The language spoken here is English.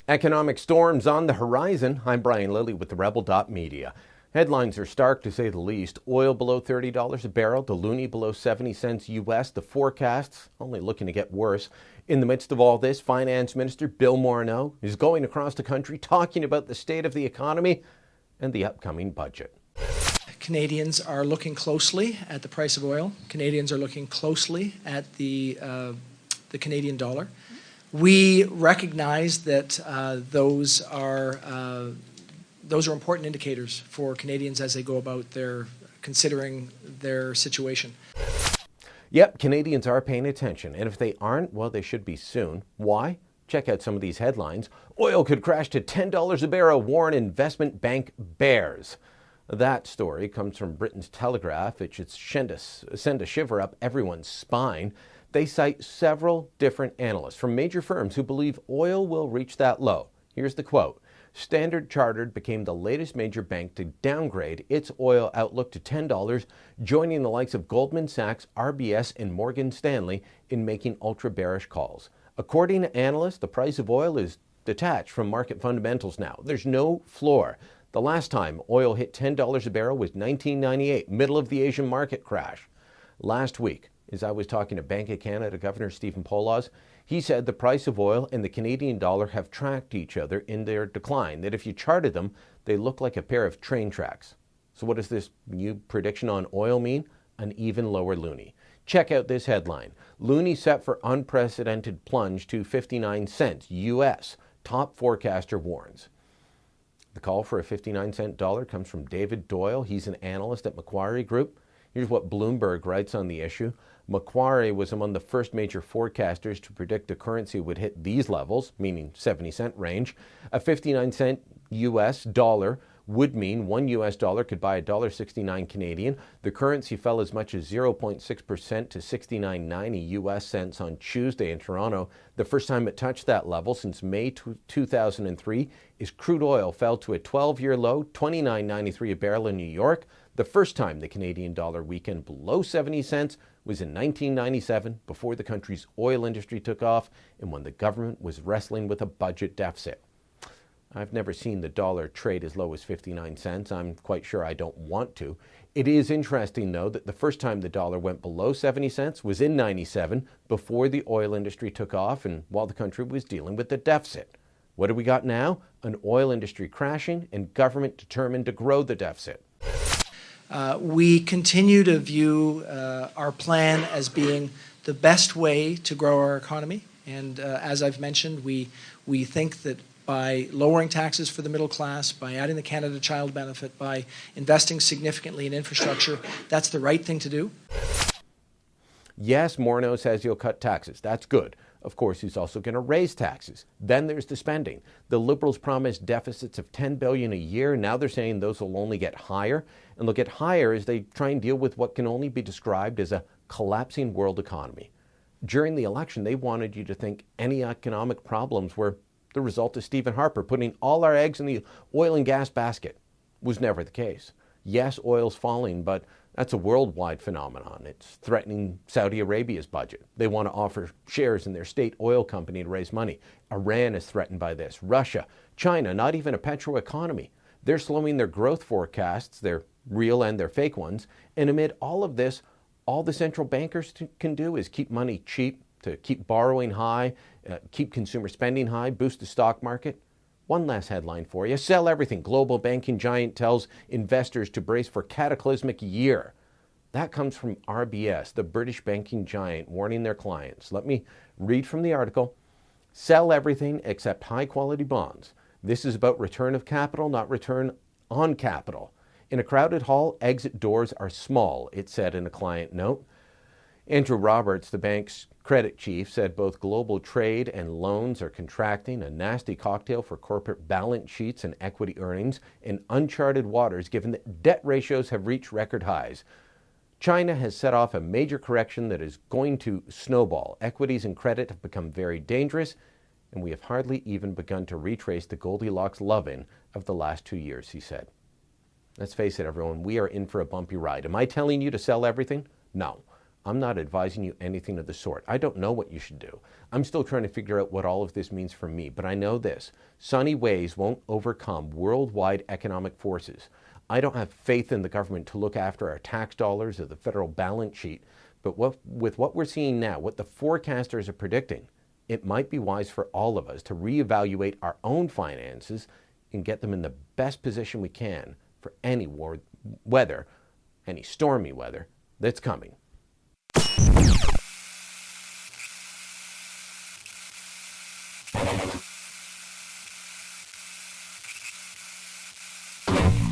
Economic storms on the horizon. I'm Brian Lilley with TheRebel.Media. Headlines are stark to say the least. Oil below $30 a barrel, the Loonie below 70 cents US. The forecasts only looking to get worse. In the midst of all this, Finance Minister Bill Morneau is going across the country talking about the state of the economy and the upcoming budget. Canadians are looking closely at the price of oil. Canadians are looking closely at the Canadian dollar. We recognize that those are important indicators for Canadians as they go about considering their situation. Yep, Canadians are paying attention, and if they aren't, well, they should be soon. Why? Check out some of these headlines. Oil could crash to $10 a barrel, warn investment bank bears. That story comes from Britain's Telegraph. It should send a shiver up everyone's spine. They cite several different analysts from major firms who believe oil will reach that low. Here's the quote. Standard Chartered became the latest major bank to downgrade its oil outlook to $10, joining the likes of Goldman Sachs, RBS, and Morgan Stanley in making ultra-bearish calls. According to analysts, the price of oil is detached from market fundamentals now. There's no floor. The last time oil hit $10 a barrel was 1998, middle of the Asian market crash. Last week, as I was talking to Bank of Canada Governor Stephen Harper, he said the price of oil and the Canadian dollar have tracked each other in their decline, that if you charted them, they look like a pair of train tracks. So what does this new prediction on oil mean? An even lower Loonie. Check out this headline. Loonie set for unprecedented plunge to 59 cents US. Top forecaster warns. The call for a 59-cent dollar comes from David Doyle. He's an analyst at Macquarie Group. Here's what Bloomberg writes on the issue. Macquarie was among the first major forecasters to predict the currency would hit these levels, meaning 70-cent range. A 59-cent US dollar would mean $1 US could buy $1.69 Canadian. The currency fell as much as 0.6% to 69.90 US cents on Tuesday in Toronto. The first time it touched that level since May 2003 is crude oil fell to a 12-year low, $29.93 a barrel in New York. The first time the Canadian dollar weakened below 70 cents was in 1997, before the country's oil industry took off and when the government was wrestling with a budget deficit. I've never seen the dollar trade as low as 59 cents. I'm quite sure I don't want to. It is interesting, though, that the first time the dollar went below 70 cents was in 97, before the oil industry took off and while the country was dealing with the deficit. What do we got now? An oil industry crashing and government determined to grow the deficit. We continue to view our plan as being the best way to grow our economy. And as I've mentioned, we think that by lowering taxes for the middle class, by adding the Canada Child Benefit, by investing significantly in infrastructure, that's the right thing to do. Yes, Morneau says he'll cut taxes. That's good. Of course, he's also going to raise taxes. Then there's the spending. The Liberals promised deficits of $10 billion a year. Now they're saying those will only get higher. And they'll get higher as they try and deal with what can only be described as a collapsing world economy. During the election, they wanted you to think any economic problems were the result of Stephen Harper putting all our eggs in the oil and gas basket. Was never the case. Yes, oil's falling, but that's a worldwide phenomenon. It's threatening Saudi Arabia's budget. They want to offer shares in their state oil company to raise money. Iran is threatened by this. Russia, China, not even a petro economy. They're slowing their growth forecasts, their real and their fake ones. And amid all of this, all the central bankers can do is keep money cheap, to keep borrowing high, keep consumer spending high, boost the stock market. One last headline for you. Sell everything. Global banking giant tells investors to brace for cataclysmic year. That comes from RBS, the British banking giant, warning their clients. Let me read from the article. Sell everything except high-quality bonds. This is about return of capital, not return on capital. In a crowded hall, exit doors are small, it said in a client note. Andrew Roberts, the bank's credit chief, said both global trade and loans are contracting, a nasty cocktail for corporate balance sheets and equity earnings, in uncharted waters given that debt ratios have reached record highs. China has set off a major correction that is going to snowball. Equities and credit have become very dangerous, and we have hardly even begun to retrace the Goldilocks love-in of the last 2 years, he said. Let's face it, everyone, we are in for a bumpy ride. Am I telling you to sell everything? No. I'm not advising you anything of the sort. I don't know what you should do. I'm still trying to figure out what all of this means for me, but I know this: sunny ways won't overcome worldwide economic forces. I don't have faith in the government to look after our tax dollars or the federal balance sheet, but with what we're seeing now, what the forecasters are predicting, it might be wise for all of us to reevaluate our own finances and get them in the best position we can for any weather, any stormy weather that's coming.